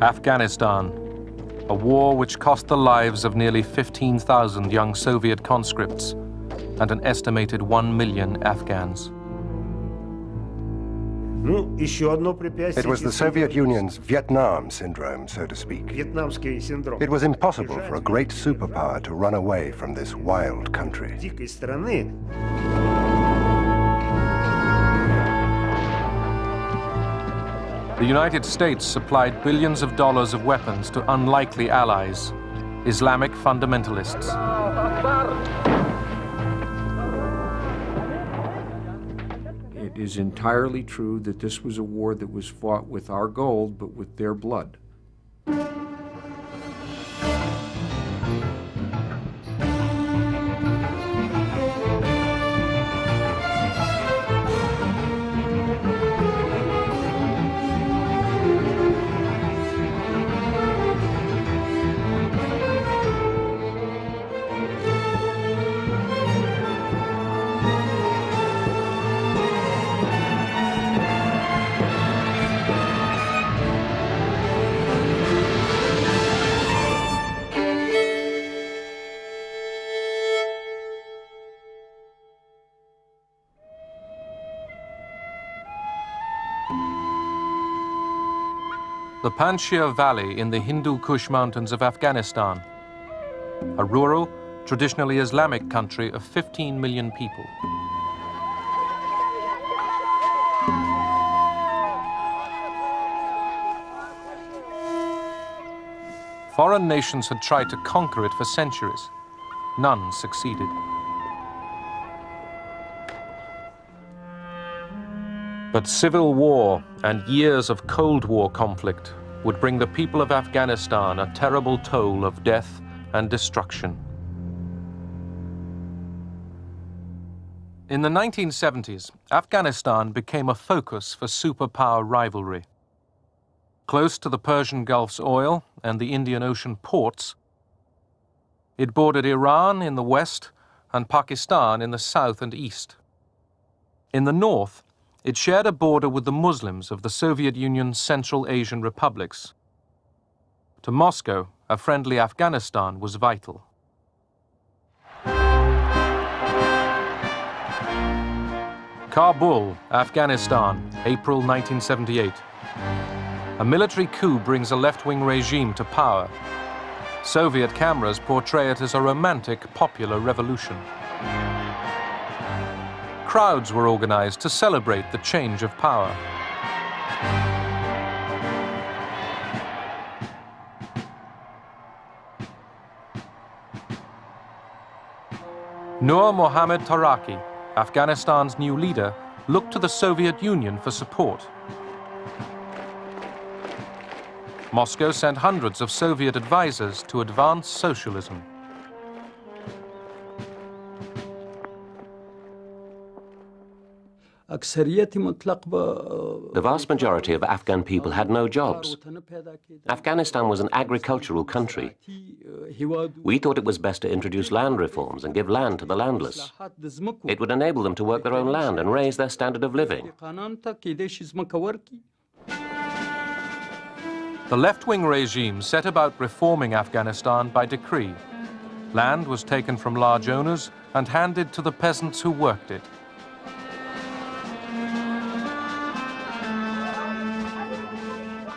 Afghanistan, a war which cost the lives of nearly 15,000 young Soviet conscripts and an estimated 1 million Afghans. It was the Soviet Union's Vietnam syndrome, so to speak. It was impossible for a great superpower to run away from this wild country. The United States supplied billions of dollars of weapons to unlikely allies, Islamic fundamentalists. It is entirely true that this was a war that was fought with our gold, but with their blood. The Panjshir Valley in the Hindu Kush Mountains of Afghanistan, a rural, traditionally Islamic country of 15 million people. Foreign nations had tried to conquer it for centuries. None succeeded. But civil war and years of Cold War conflict would bring the people of Afghanistan a terrible toll of death and destruction. In the 1970s, Afghanistan became a focus for superpower rivalry. Close to the Persian Gulf's oil and the Indian Ocean ports, it bordered Iran in the west and Pakistan in the south and east. In the north, it shared a border with the Muslims of the Soviet Union's Central Asian republics. To Moscow, a friendly Afghanistan was vital. Kabul, Afghanistan, April 1978. A military coup brings a left-wing regime to power. Soviet cameras portray it as a romantic, popular revolution. Crowds were organized to celebrate the change of power. Nur Mohammad Taraki, Afghanistan's new leader, looked to the Soviet Union for support. Moscow sent hundreds of Soviet advisors to advance socialism. The vast majority of Afghan people had no jobs. Afghanistan was an agricultural country. We thought it was best to introduce land reforms and give land to the landless. It would enable them to work their own land and raise their standard of living. The left-wing regime set about reforming Afghanistan by decree. Land was taken from large owners and handed to the peasants who worked it.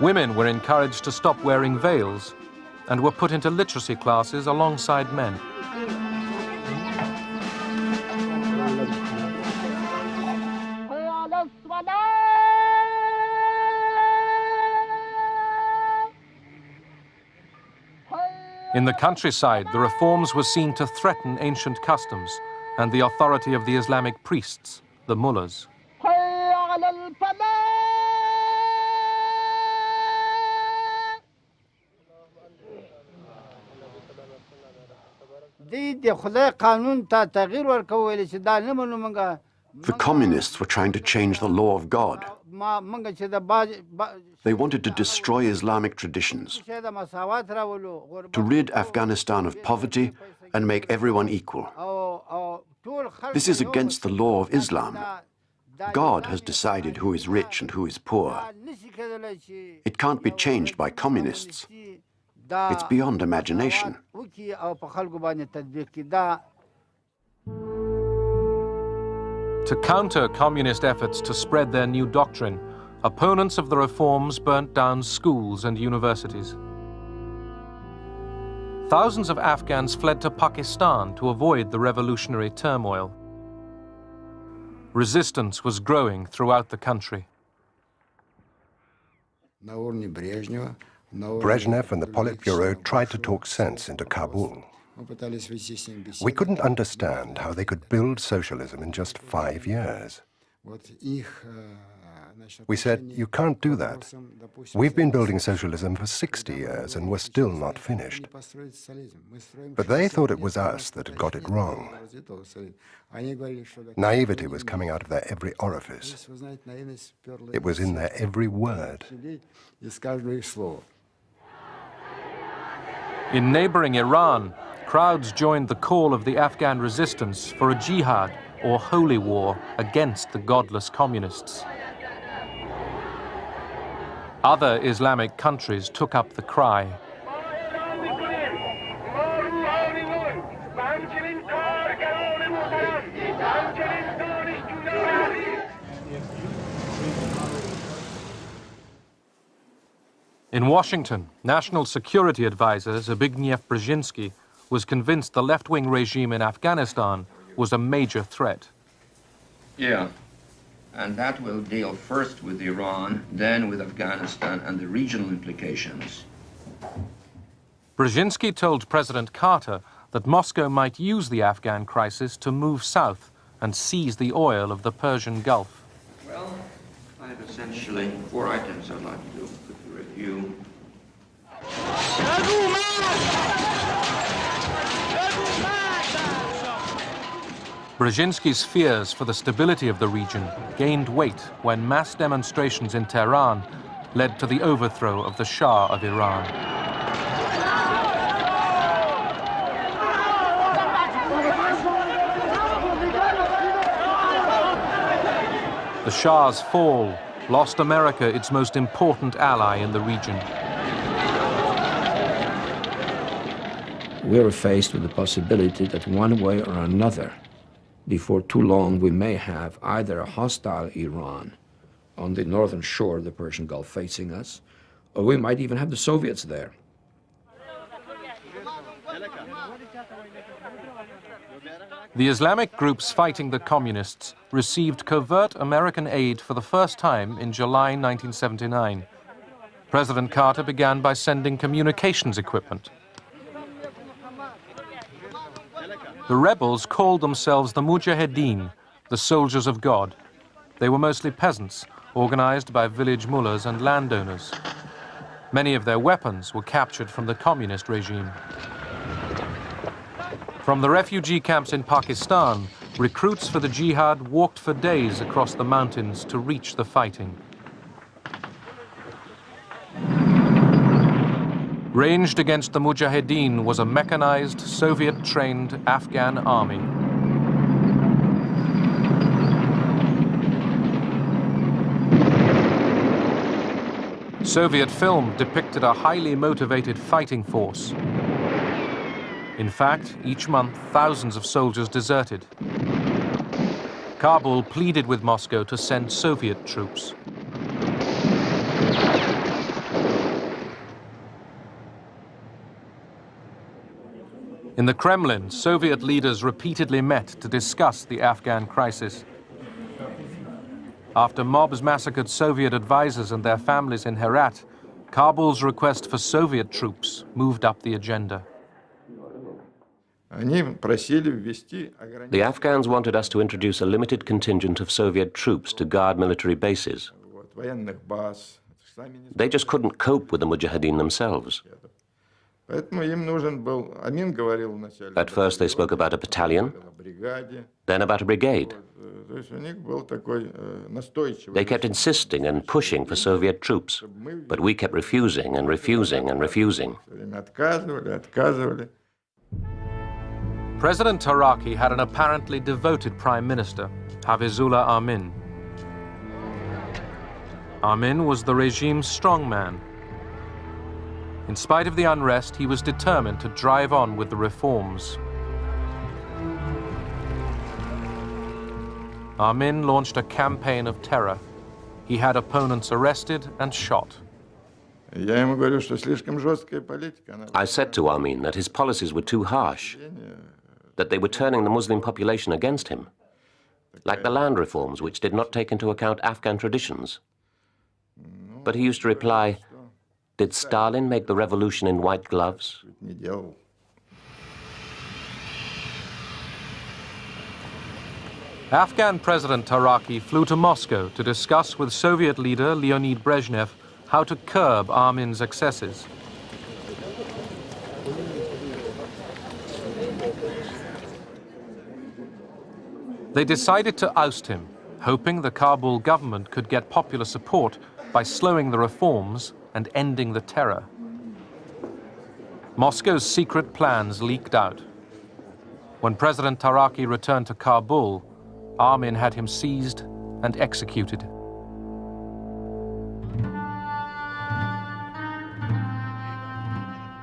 Women were encouraged to stop wearing veils and were put into literacy classes alongside men. In the countryside, the reforms were seen to threaten ancient customs and the authority of the Islamic priests, the mullahs. The communists were trying to change the law of God. They wanted to destroy Islamic traditions, to rid Afghanistan of poverty and make everyone equal. This is against the law of Islam. God has decided who is rich and who is poor. It can't be changed by communists. It's beyond imagination. To counter communist efforts to spread their new doctrine, opponents of the reforms burnt down schools and universities. Thousands of Afghans fled to Pakistan to avoid the revolutionary turmoil. Resistance was growing throughout the country. Brezhnev and the Politburo tried to talk sense into Kabul. We couldn't understand how they could build socialism in just 5 years. We said, you can't do that. We've been building socialism for 60 years and we're still not finished. But they thought it was us that had got it wrong. Naivety was coming out of their every orifice. It was in their every word. In neighboring Iran, crowds joined the call of the Afghan resistance for a jihad, or holy war, against the godless communists. Other Islamic countries took up the cry. In Washington, National Security Advisor Zbigniew Brzezinski was convinced the left-wing regime in Afghanistan was a major threat. Yeah, and that will deal first with Iran, then with Afghanistan and the regional implications. Brzezinski told President Carter that Moscow might use the Afghan crisis to move south and seize the oil of the Persian Gulf. Well, I have essentially 4 items I'd like to quickly review. Brzezinski's fears for the stability of the region gained weight when mass demonstrations in Tehran led to the overthrow of the Shah of Iran. The Shah's fall lost America its most important ally in the region. We're faced with the possibility that one way or another, before too long, we may have either a hostile Iran on the northern shore of the Persian Gulf facing us, or we might even have the Soviets there. The Islamic groups fighting the communists received covert American aid for the first time in July 1979. President Carter began by sending communications equipment. The rebels called themselves the Mujahedin, the soldiers of God. They were mostly peasants, organized by village mullahs and landowners. Many of their weapons were captured from the communist regime. From the refugee camps in Pakistan, recruits for the jihad walked for days across the mountains to reach the fighting. Ranged against the Mujahedin was a mechanized, Soviet-trained Afghan army. Soviet film depicted a highly motivated fighting force. In fact, each month, thousands of soldiers deserted. Kabul pleaded with Moscow to send Soviet troops. In the Kremlin, Soviet leaders repeatedly met to discuss the Afghan crisis. After mobs massacred Soviet advisors and their families in Herat, Kabul's request for Soviet troops moved up the agenda. The Afghans wanted us to introduce a limited contingent of Soviet troops to guard military bases. They just couldn't cope with the Mujahideen themselves. At first they spoke about a battalion, then about a brigade. They kept insisting and pushing for Soviet troops, but we kept refusing and refusing and refusing. President Taraki had an apparently devoted prime minister, Hafizullah Amin. Armin was the regime's strongman. In spite of the unrest, he was determined to drive on with the reforms. Armin launched a campaign of terror. He had opponents arrested and shot. I said to Armin that his policies were too harsh, that they were turning the Muslim population against him, like the land reforms which did not take into account Afghan traditions. But he used to reply, "Did Stalin make the revolution in white gloves?" Afghan President Taraki flew to Moscow to discuss with Soviet leader Leonid Brezhnev how to curb Armin's excesses. They decided to oust him, hoping the Kabul government could get popular support by slowing the reforms and ending the terror. Moscow's secret plans leaked out. When President Taraki returned to Kabul, Armin had him seized and executed.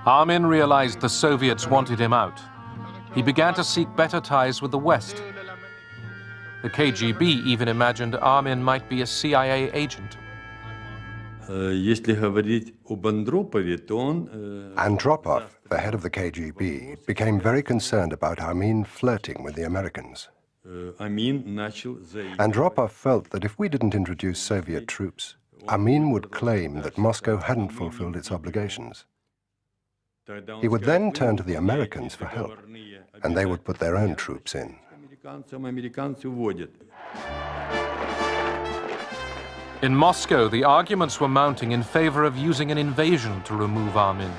Armin realized the Soviets wanted him out. He began to seek better ties with the West. The KGB even imagined Armin might be a CIA agent. Andropov, the head of the KGB, became very concerned about Armin flirting with the Americans. Andropov felt that if we didn't introduce Soviet troops, Armin would claim that Moscow hadn't fulfilled its obligations. He would then turn to the Americans for help, and they would put their own troops in. In Moscow, the arguments were mounting in favor of using an invasion to remove Armin.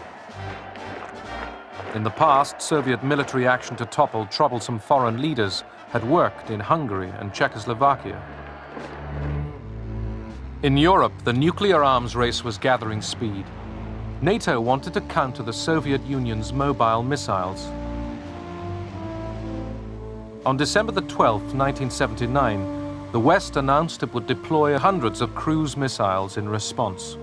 In the past, Soviet military action to topple troublesome foreign leaders had worked in Hungary and Czechoslovakia. In Europe, the nuclear arms race was gathering speed. NATO wanted to counter the Soviet Union's mobile missiles. On December the 12th, 1979, the West announced it would deploy hundreds of cruise missiles in response.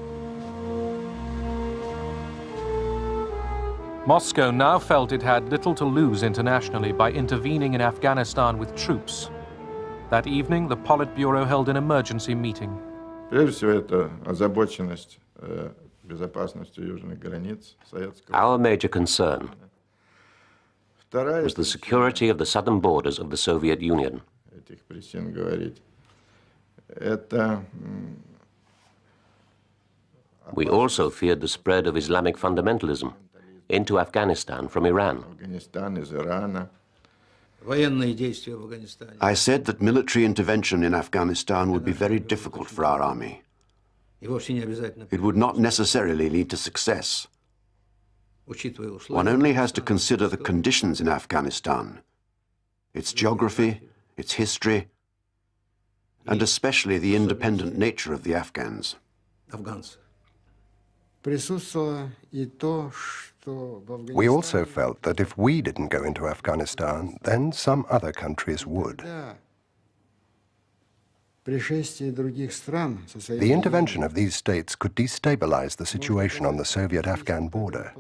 Moscow now felt it had little to lose internationally by intervening in Afghanistan with troops. That evening, the Politburo held an emergency meeting. Our major concern was the security of the southern borders of the Soviet Union. We also feared the spread of Islamic fundamentalism into Afghanistan from Iran. I said that military intervention in Afghanistan would be very difficult for our army. It would not necessarily lead to success. One only has to consider the conditions in Afghanistan, its geography, its history, and especially the independent nature of the Afghans. We also felt that if we didn't go into Afghanistan, then some other countries would. The intervention of these states could destabilize the situation on the Soviet-Afghan border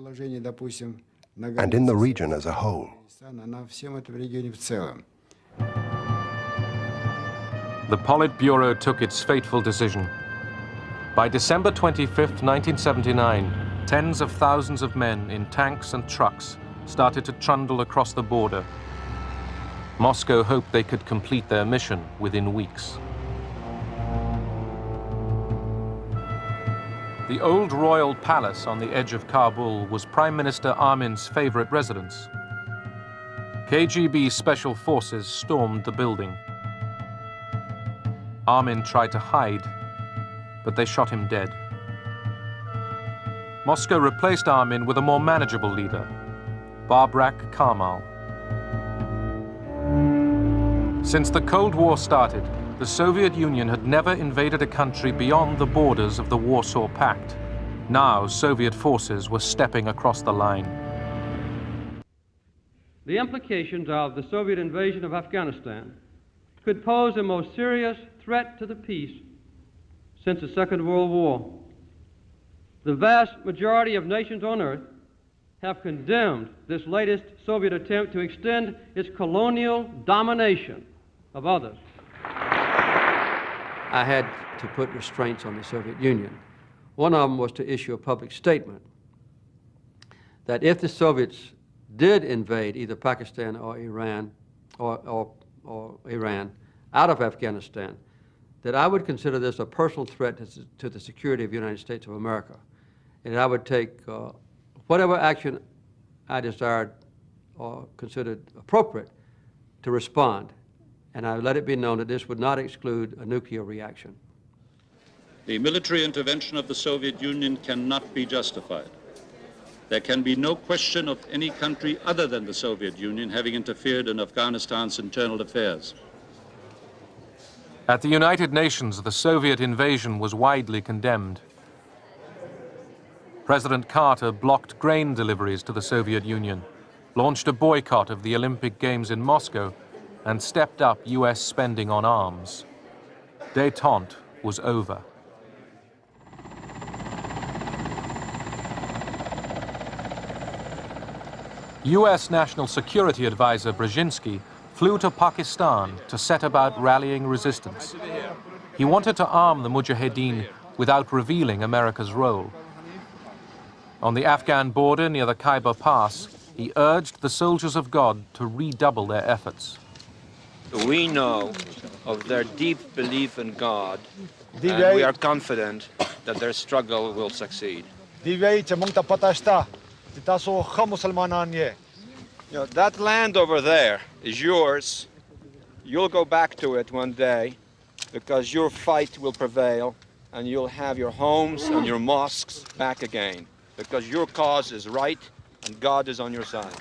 and in the region as a whole. The Politburo took its fateful decision. By December 25th, 1979, tens of thousands of men in tanks and trucks started to trundle across the border. Moscow hoped they could complete their mission within weeks. The old royal palace on the edge of Kabul was Prime Minister Armin's favorite residence. KGB special forces stormed the building. Armin tried to hide, but they shot him dead. Moscow replaced Armin with a more manageable leader, Babrak Karmal. Since the Cold War started, the Soviet Union had never invaded a country beyond the borders of the Warsaw Pact. Now, Soviet forces were stepping across the line. The implications of the Soviet invasion of Afghanistan could pose a most serious threat to the peace since the Second World War. The vast majority of nations on earth have condemned this latest Soviet attempt to extend its colonial domination of others. I had to put restraints on the Soviet Union. One of them was to issue a public statement that if the Soviets did invade either Pakistan or Iran or Iran out of Afghanistan, that I would consider this a personal threat to the security of the United States of America, and I would take whatever action I desired or considered appropriate to respond, and I let it be known that this would not exclude a nuclear reaction. The military intervention of the Soviet Union cannot be justified. There can be no question of any country other than the Soviet Union having interfered in Afghanistan's internal affairs. At the United Nations, the Soviet invasion was widely condemned. President Carter blocked grain deliveries to the Soviet Union, launched a boycott of the Olympic Games in Moscow, and stepped up US spending on arms. Détente was over. US National Security Advisor Brzezinski flew to Pakistan to set about rallying resistance. He wanted to arm the Mujahideen without revealing America's role. On the Afghan border near the Khyber Pass, he urged the soldiers of God to redouble their efforts. We know of their deep belief in God, and we are confident that their struggle will succeed. You know, that land over there is yours. You'll go back to it one day because your fight will prevail and you'll have your homes and your mosques back again because your cause is right and God is on your side.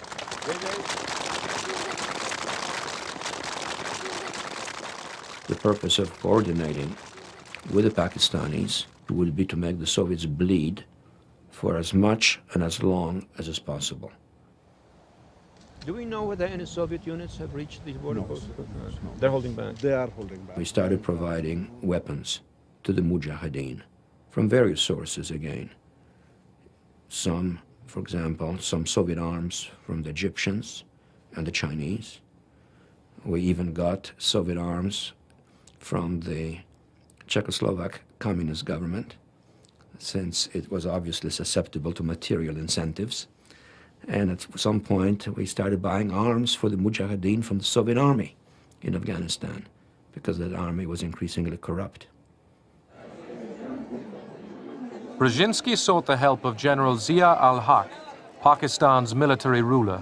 The purpose of coordinating with the Pakistanis would be to make the Soviets bleed for as much and as long as is possible. Do we know whether any Soviet units have reached these border posts? No. They're holding back. They are holding back. We started providing weapons to the Mujahideen from various sources again. Some, for example, some Soviet arms from the Egyptians and the Chinese. We even got Soviet arms from the Czechoslovak communist government, since it was obviously susceptible to material incentives. And at some point, we started buying arms for the Mujahideen from the Soviet army in Afghanistan, because that army was increasingly corrupt. Brzezinski sought the help of General Zia al-Haq, Pakistan's military ruler.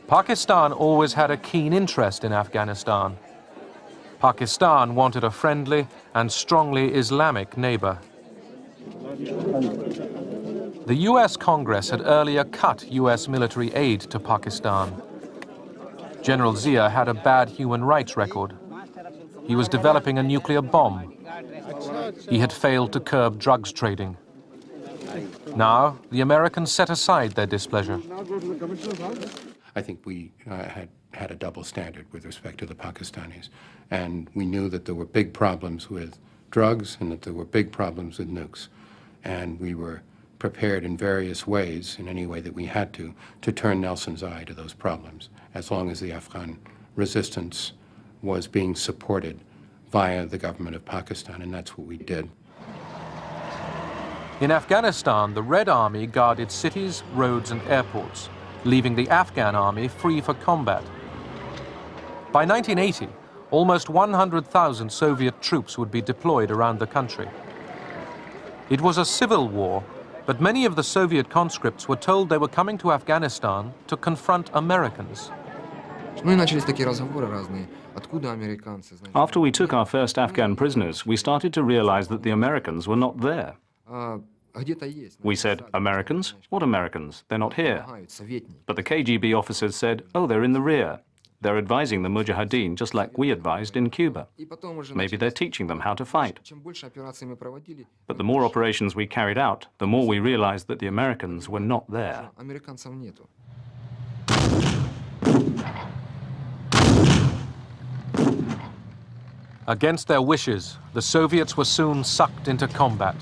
Pakistan always had a keen interest in Afghanistan. Pakistan wanted a friendly and strongly Islamic neighbor. The US Congress had earlier cut US military aid to Pakistan. General Zia had a bad human rights record. He was developing a nuclear bomb. He had failed to curb drugs trading. Now, the Americans set aside their displeasure. I think we had a double standard with respect to the Pakistanis. And we knew that there were big problems with drugs and that there were big problems with nukes. And we were prepared in various ways, in any way that we had to turn Nelson's eye to those problems, as long as the Afghan resistance was being supported via the government of Pakistan, and that's what we did. In Afghanistan, the Red Army guarded cities, roads, and airports, leaving the Afghan army free for combat. By 1980, almost 100,000 Soviet troops would be deployed around the country. It was a civil war, but many of the Soviet conscripts were told they were coming to Afghanistan to confront Americans. After we took our first Afghan prisoners, we started to realize that the Americans were not there. We said, Americans? What Americans? They're not here. But the KGB officers said, oh, they're in the rear. They're advising the Mujahideen just like we advised in Cuba. Maybe they're teaching them how to fight. But the more operations we carried out, the more we realized that the Americans were not there. Against their wishes, the Soviets were soon sucked into combat.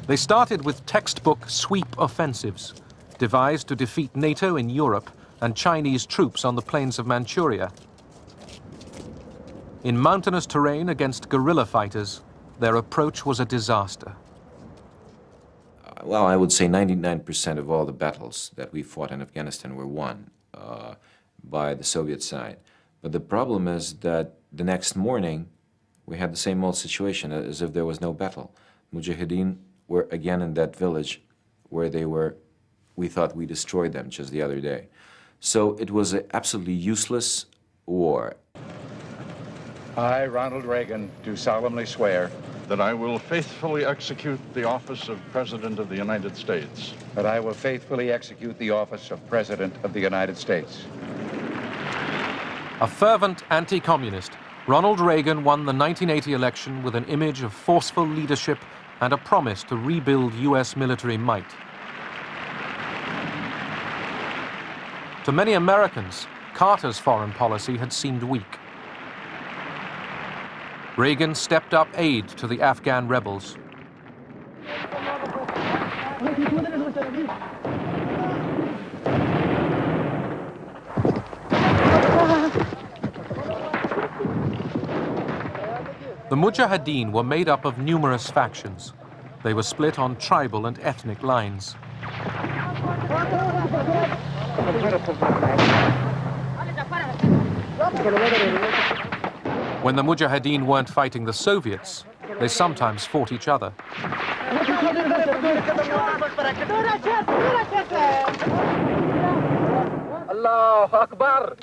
They started with textbook sweep offensives, devised to defeat NATO in Europe and Chinese troops on the plains of Manchuria. In mountainous terrain against guerrilla fighters, their approach was a disaster. Well, I would say 99% of all the battles that we fought in Afghanistan were won by the Soviet side. But the problem is that the next morning, we had the same old situation as if there was no battle. Mujahideen were again in that village where we thought we destroyed them just the other day. So it was an absolutely useless war. I, Ronald Reagan, do solemnly swear that I will faithfully execute the office of President of the United States. That I will faithfully execute the office of President of the United States. A fervent anti-communist, Ronald Reagan won the 1980 election with an image of forceful leadership and a promise to rebuild U.S. military might. To many Americans, Carter's foreign policy had seemed weak. Reagan stepped up aid to the Afghan rebels. The Mujahideen were made up of numerous factions. They were split on tribal and ethnic lines. When the Mujahideen weren't fighting the Soviets, they sometimes fought each other. Allahu Akbar.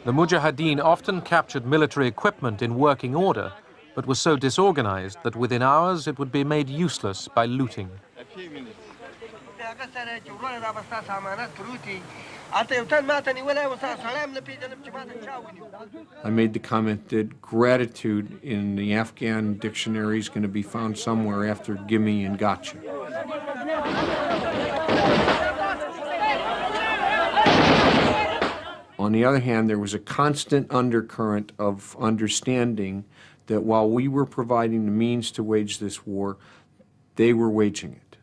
The Mujahideen often captured military equipment in working order, but were so disorganized that within hours it would be made useless by looting. I made the comment that gratitude in the Afghan dictionary is going to be found somewhere after gimme and gotcha. On the other hand, there was a constant undercurrent of understanding that while we were providing the means to wage this war, they were waging it.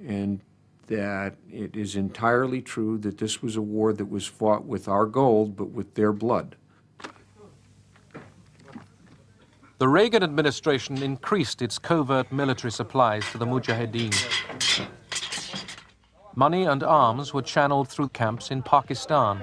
And that it is entirely true that this was a war that was fought with our gold, but with their blood. The Reagan administration increased its covert military supplies to the Mujahideen. Money and arms were channeled through camps in Pakistan.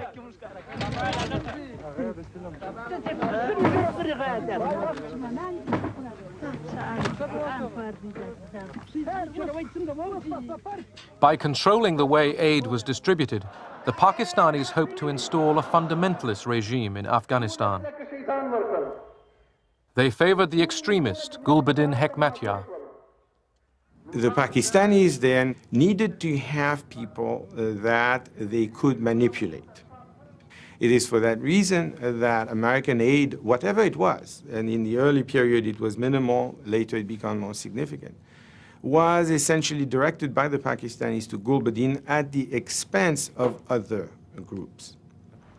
By controlling the way aid was distributed, the Pakistanis hoped to install a fundamentalist regime in Afghanistan. They favored the extremist Gulbuddin Hekmatyar. The Pakistanis then needed to have people that they could manipulate. It is for that reason that American aid, whatever it was, and in the early period it was minimal, later it became more significant, was essentially directed by the Pakistanis to Gulbuddin at the expense of other groups.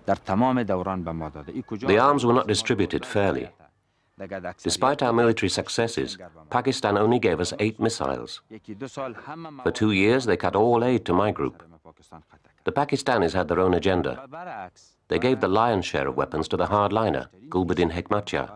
The arms were not distributed fairly. Despite our military successes, Pakistan only gave us 8 missiles. For 2 years, they cut all aid to my group. The Pakistanis had their own agenda. They gave the lion's share of weapons to the hardliner, Gulbuddin Hekmatyar.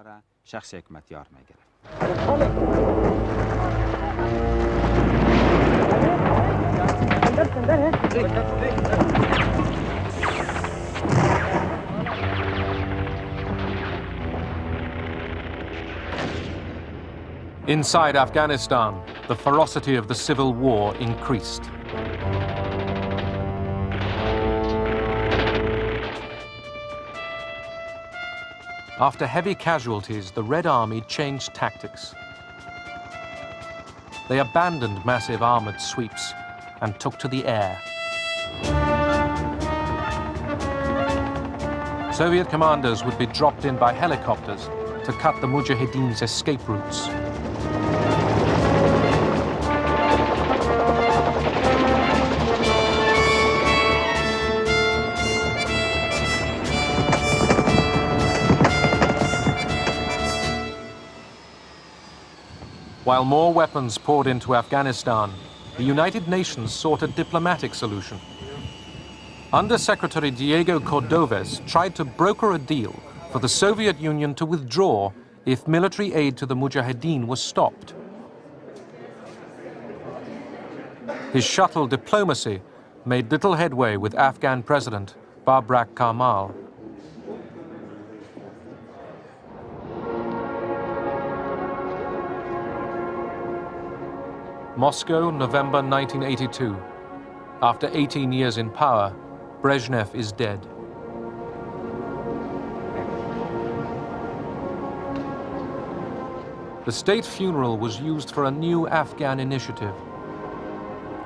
Inside Afghanistan, the ferocity of the civil war increased. After heavy casualties, the Red Army changed tactics. They abandoned massive armored sweeps and took to the air. Soviet commandos would be dropped in by helicopters to cut the Mujahideen's escape routes. While more weapons poured into Afghanistan, the United Nations sought a diplomatic solution. Under-Secretary Diego Cordoves tried to broker a deal for the Soviet Union to withdraw if military aid to the Mujahideen was stopped. His shuttle diplomacy made little headway with Afghan President Babrak Karmal. Moscow, November 1982. After 18 years in power, Brezhnev is dead. The state funeral was used for a new Afghan initiative.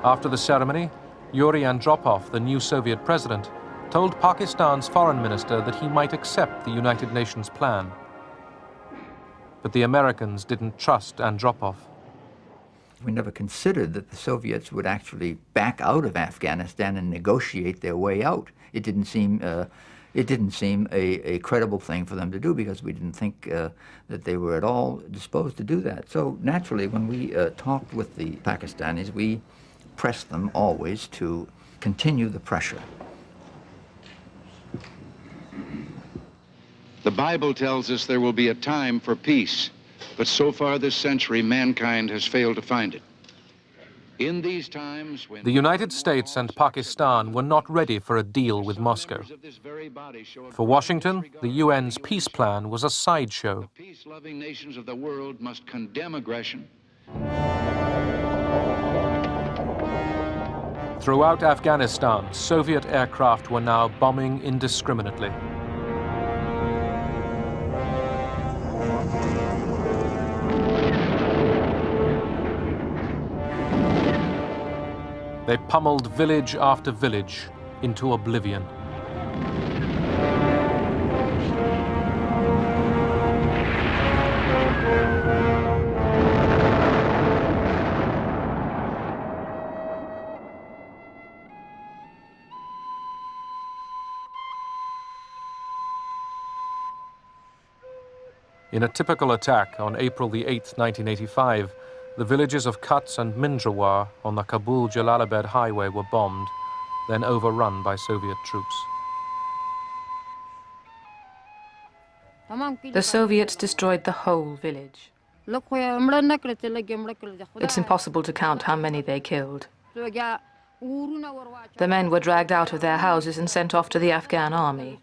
After the ceremony, Yuri Andropov, the new Soviet president, told Pakistan's foreign minister that he might accept the United Nations plan. But the Americans didn't trust Andropov. We never considered that the Soviets would actually back out of Afghanistan and negotiate their way out. It didn't seem a credible thing for them to do because we didn't think that they were at all disposed to do that. So naturally, when we talked with the Pakistanis, we pressed them always to continue the pressure. The Bible tells us there will be a time for peace, but so far this century, mankind has failed to find it. In these times when the United States and Pakistan were not ready for a deal with Moscow. For Washington, the UN's peace plan was a sideshow. The peace-loving nations of the world must condemn aggression. Throughout Afghanistan, Soviet aircraft were now bombing indiscriminately. They pummeled village after village into oblivion. In a typical attack on April the 8th, 1985, the villages of Kutz and Mindrawar on the Kabul-Jalalabad highway were bombed, then overrun by Soviet troops. The Soviets destroyed the whole village. It's impossible to count how many they killed. The men were dragged out of their houses and sent off to the Afghan army.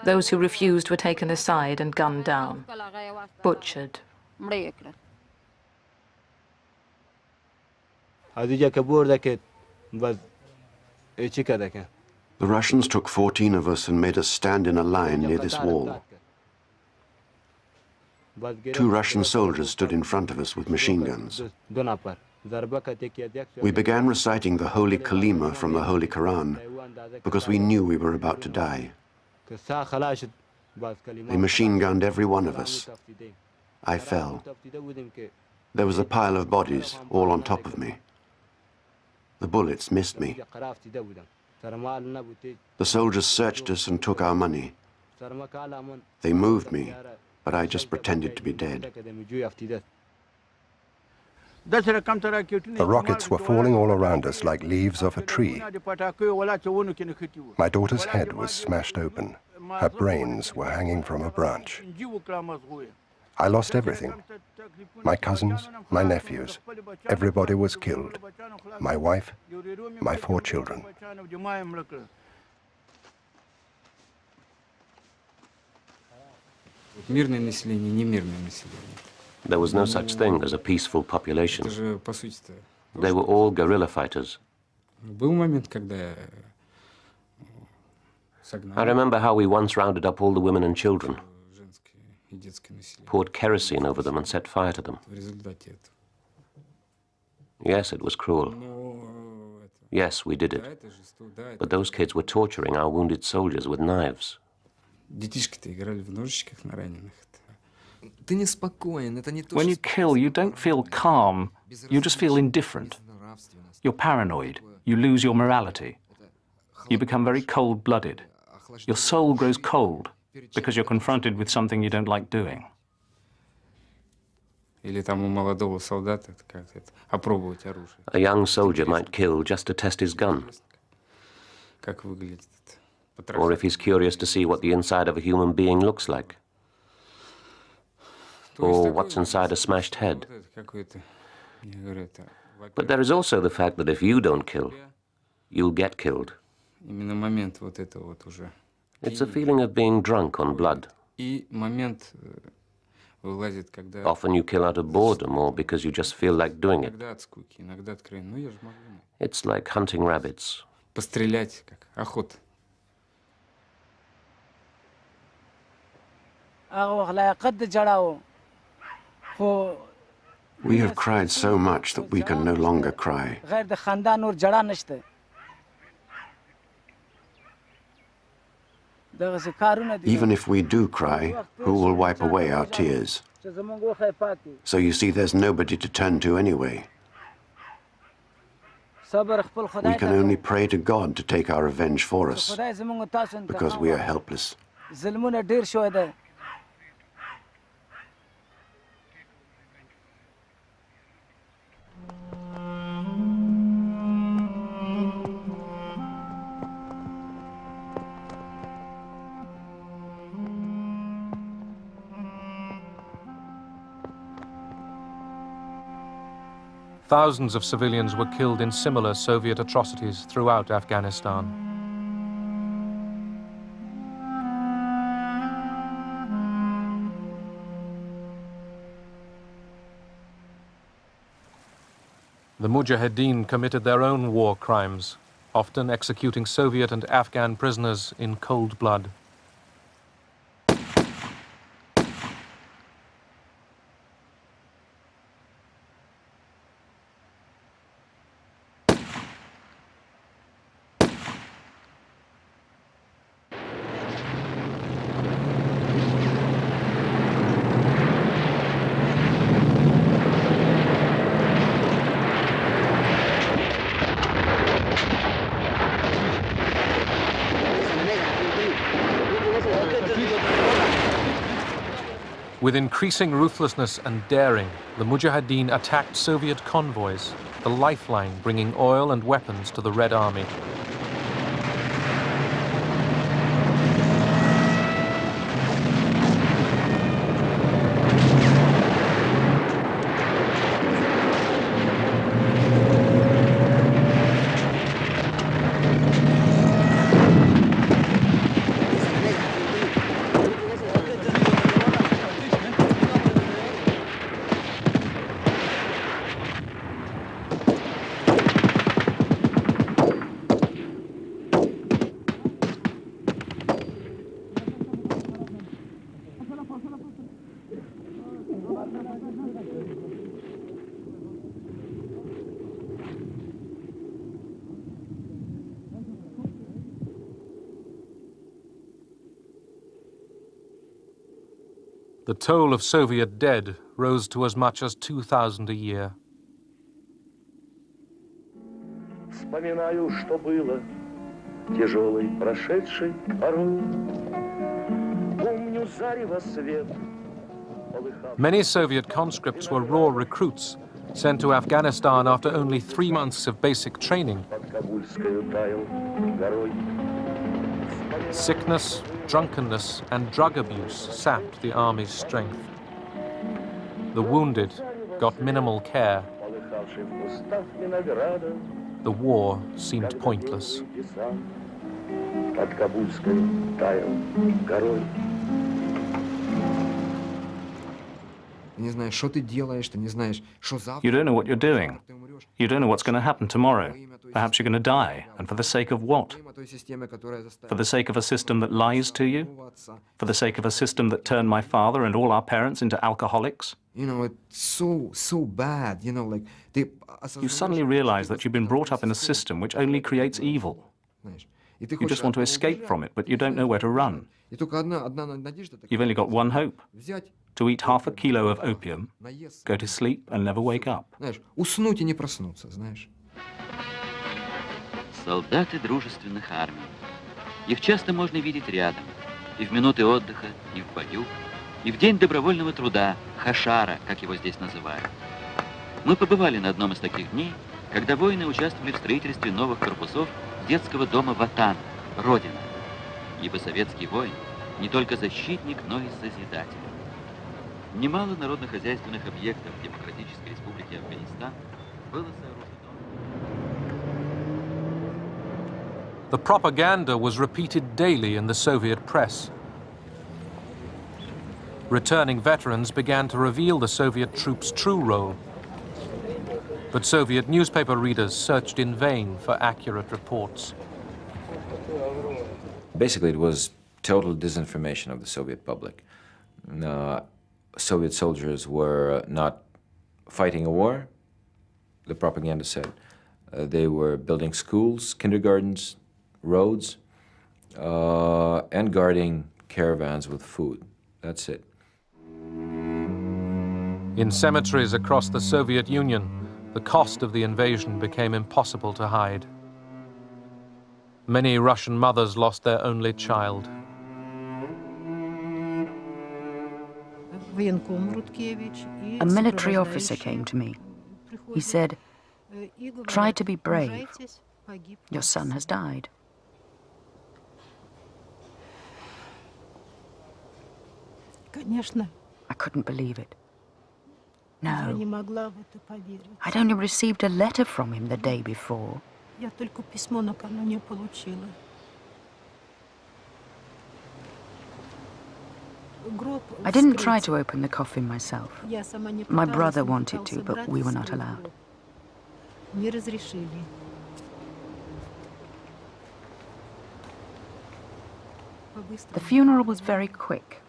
Those who refused were taken aside and gunned down, butchered. The Russians took 14 of us and made us stand in a line near this wall. 2 Russian soldiers stood in front of us with machine guns. We began reciting the Holy Kalima from the Holy Quran because we knew we were about to die. They machine-gunned every one of us. I fell. There was a pile of bodies all on top of me. The bullets missed me. The soldiers searched us and took our money. They moved me, but I just pretended to be dead. The rockets were falling all around us like leaves off a tree. My daughter's head was smashed open. Her brains were hanging from a branch. I lost everything. My cousins, my nephews, everybody was killed. My wife, my 4 children. There was no such thing as a peaceful population. They were all guerrilla fighters. I remember how we once rounded up all the women and children, poured kerosene over them and set fire to them. Yes, it was cruel. Yes, we did it. But those kids were torturing our wounded soldiers with knives. When you kill, you don't feel calm, you just feel indifferent. You're paranoid, you lose your morality. You become very cold-blooded. Your soul grows cold because you're confronted with something you don't like doing. A young soldier might kill just to test his gun. Or if he's curious to see what the inside of a human being looks like. Or what's inside a smashed head. But there is also the fact that if you don't kill, you'll get killed. It's a feeling of being drunk on blood. Often you kill out of boredom or because you just feel like doing it. It's like hunting rabbits. We have cried so much that we can no longer cry. Even if we do cry, who will wipe away our tears? So you see, there's nobody to turn to anyway. We can only pray to God to take our revenge for us, because we are helpless. Thousands of civilians were killed in similar Soviet atrocities throughout Afghanistan. The Mujahideen committed their own war crimes, often executing Soviet and Afghan prisoners in cold blood. With increasing ruthlessness and daring, the Mujahideen attacked Soviet convoys, the lifeline bringing oil and weapons to the Red Army. The toll of Soviet dead rose to as much as 2,000 a year. Вспоминаю, что было тяжелой прошедшей порой. Помню зарево свет. Many Soviet conscripts were raw recruits, sent to Afghanistan after only 3 months of basic training. Sickness, drunkenness, and drug abuse sapped the army's strength. The wounded got minimal care. The war seemed pointless. You don't know what you're doing. You don't know what's going to happen tomorrow. Perhaps you're going to die. And for the sake of what? For the sake of a system that lies to you? For the sake of a system that turned my father and all our parents into alcoholics? You know, it's so bad, you know, like... You suddenly realize that you've been brought up in a system which only creates evil. You just want to escape from it, but you don't know where to run. You've only got one hope. To eat half a kilo of opium, go to sleep and never wake up. Солдаты дружественных армий. Их часто можно видеть рядом, и в минуты отдыха, и в бою, И в День добровольного труда, Хашара, как его здесь называют. Мы побывали на одном из таких дней, когда воины участвовали в строительстве новых корпусов детского дома Ватан, Родина. Ибо советский воин не только защитник, но и созидатель. Немало народно-хозяйственных объектов Демократической Республики Афганистан было сооружено. The propaganda was repeated daily in the Soviet press. Returning veterans began to reveal the Soviet troops' true role. But Soviet newspaper readers searched in vain for accurate reports. Basically, it was total disinformation of the Soviet public. Soviet soldiers were not fighting a war, the propaganda said. They were building schools, kindergartens, roads, and guarding caravans with food. That's it. In cemeteries across the Soviet Union, the cost of the invasion became impossible to hide. Many Russian mothers lost their only child. A military officer came to me. He said, "Try to be brave. Your son has died." I couldn't believe it. No. I'd only received a letter from him the day before. I didn't try to open the coffin myself. My brother wanted to, but we were not allowed. The funeral was very quick.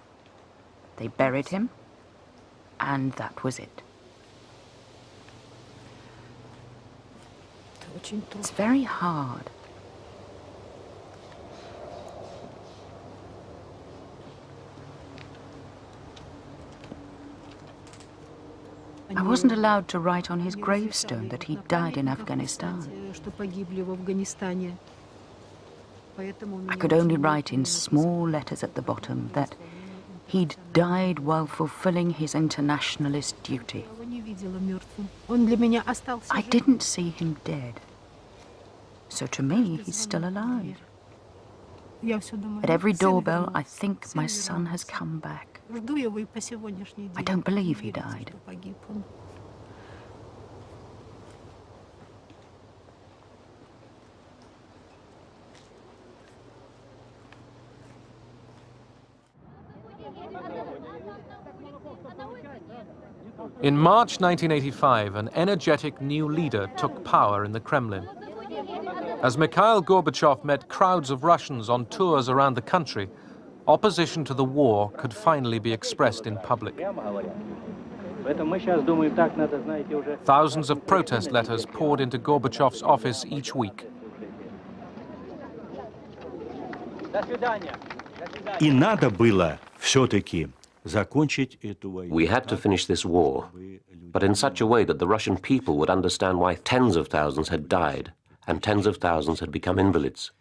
They buried him, and that was it. It's very hard. I wasn't allowed to write on his gravestone that he died in Afghanistan. I could only write in small letters at the bottom that he'd died while fulfilling his internationalist duty. I didn't see him dead. So to me, he's still alive. At every doorbell, I think my son has come back. I don't believe he died. In March 1985, an energetic new leader took power in the Kremlin. As Mikhail Gorbachev met crowds of Russians on tours around the country, opposition to the war could finally be expressed in public. Thousands of protest letters poured into Gorbachev's office each week. И надо было все-таки закончить эту войну. We had to finish this war, but in such a way that the Russian people would understand why tens of thousands had died and tens of thousands had become invalids.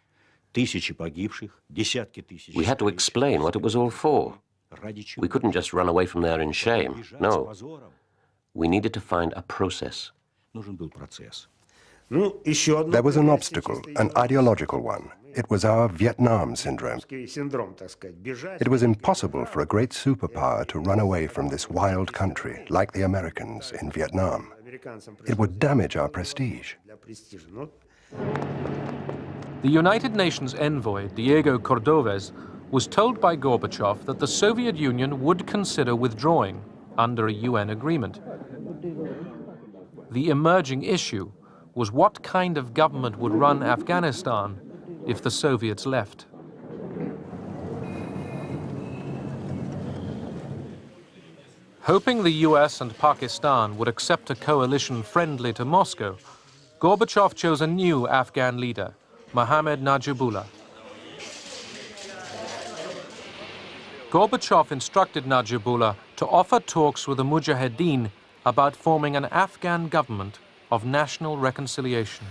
Тысячи погибших, десятки тысяч. We had to explain what it was all for. We couldn't just run away from there in shame. No. We needed to find a process. Нужен был процесс. There was an obstacle, an ideological one. It was our Vietnam syndrome. It was impossible for a great superpower to run away from this wild country, like the Americans in Vietnam. It would damage our prestige. The United Nations envoy, Diego Cordovez, was told by Gorbachev that the Soviet Union would consider withdrawing under a UN agreement. The emerging issue was what kind of government would run Afghanistan if the Soviets left. Hoping the US and Pakistan would accept a coalition friendly to Moscow, Gorbachev chose a new Afghan leader, Mohammad Najibullah. Gorbachev instructed Najibullah to offer talks with the Mujahideen about forming an Afghan government of national reconciliation.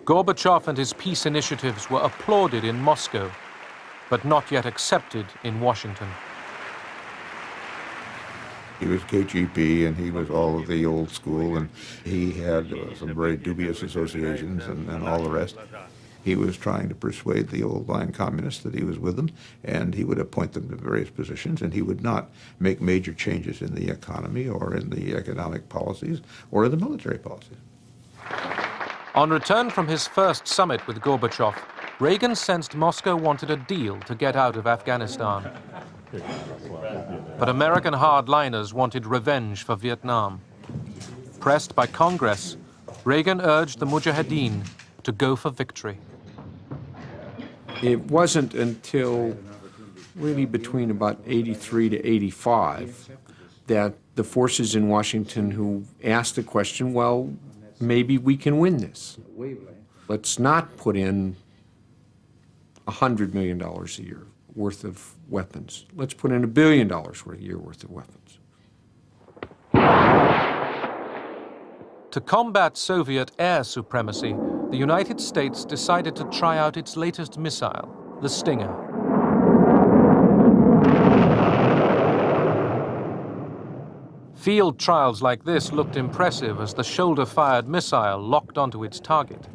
Gorbachev and his peace initiatives were applauded in Moscow, but not yet accepted in Washington. He was KGB, and he was all of the old school, and he had some very dubious associations and all the rest. He was trying to persuade the old-line communists that he was with them, and he would appoint them to various positions, and he would not make major changes in the economy or in the economic policies or in the military policies. On return from his first summit with Gorbachev, Reagan sensed Moscow wanted a deal to get out of Afghanistan. But American hardliners wanted revenge for Vietnam. Pressed by Congress, Reagan urged the Mujahideen to go for victory. It wasn't until really between about 83 to 85 that the forces in Washington who asked the question, well, maybe we can win this. Let's not put in $100 million a year worth of weapons. Let's put in $1 billion a year worth of weapons. To combat Soviet air supremacy, the United States decided to try out its latest missile, the Stinger. Field trials like this looked impressive as the shoulder-fired missile locked onto its target.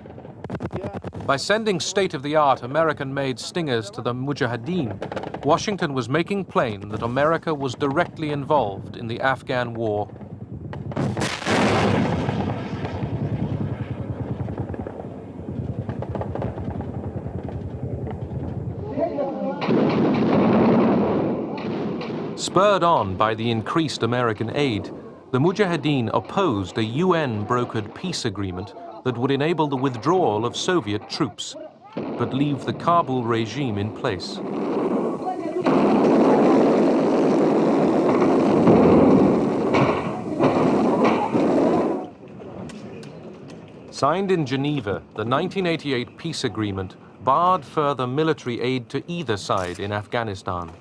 By sending state-of-the-art American-made Stingers to the Mujahideen, Washington was making plain that America was directly involved in the Afghan war. Spurred on by the increased American aid, the Mujahideen opposed a UN-brokered peace agreement that would enable the withdrawal of Soviet troops, but leave the Kabul regime in place. Signed in Geneva, the 1988 peace agreement barred further military aid to either side in Afghanistan.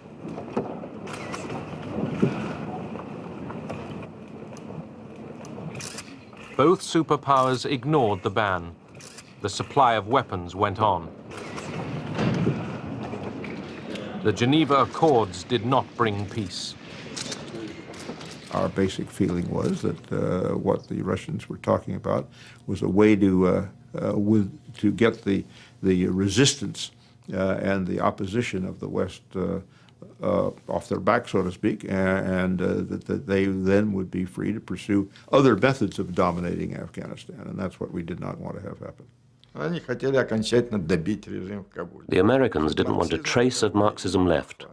Both superpowers ignored the ban. The supply of weapons went on. The Geneva Accords did not bring peace. Our basic feeling was that what the Russians were talking about was a way to get the resistance and the opposition of the West off their back, so to speak, and that they then would be free to pursue other methods of dominating Afghanistan, and that's what we did not want to have happen. The Americans didn't want a trace of Marxism left.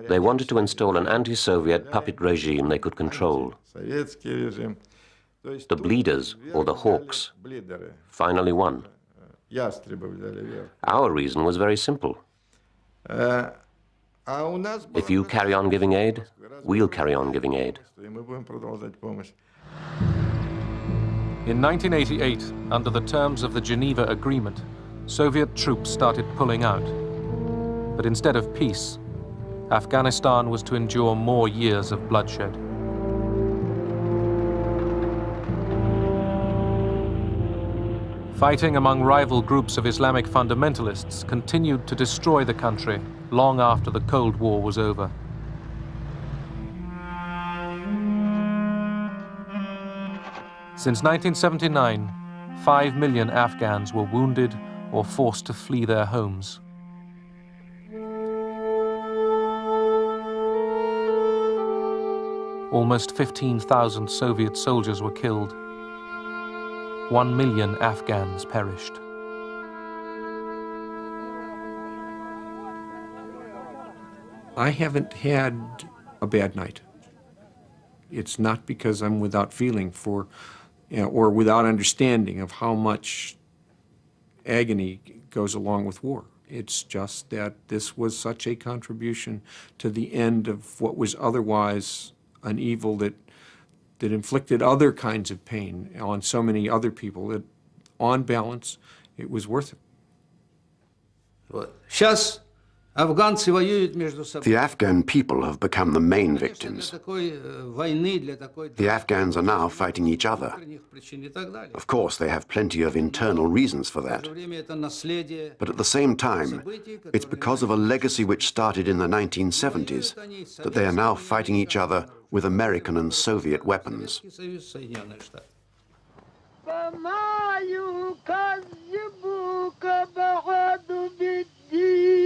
They wanted to install an anti-Soviet puppet regime they could control. The bleeders, or the hawks, finally won. Our reason was very simple. If you carry on giving aid, we'll carry on giving aid. In 1988, under the terms of the Geneva Agreement, Soviet troops started pulling out. But instead of peace, Afghanistan was to endure more years of bloodshed. Fighting among rival groups of Islamic fundamentalists continued to destroy the country long after the Cold War was over. Since 1979, 5 million Afghans were wounded or forced to flee their homes. Almost 15,000 Soviet soldiers were killed. 1 million Afghans perished. I haven't had a bad night. It's not because I'm without feeling for, or without understanding of how much agony goes along with war. It's just that this was such a contribution to the end of what was otherwise an evil that inflicted other kinds of pain on so many other people that, on balance, it was worth it. The Afghan people have become the main victims. The Afghans are now fighting each other. Of course, they have plenty of internal reasons for that. But at the same time, it's because of a legacy which started in the 1970s that they are now fighting each other with American and Soviet weapons. فما يكذبك بعد بالدين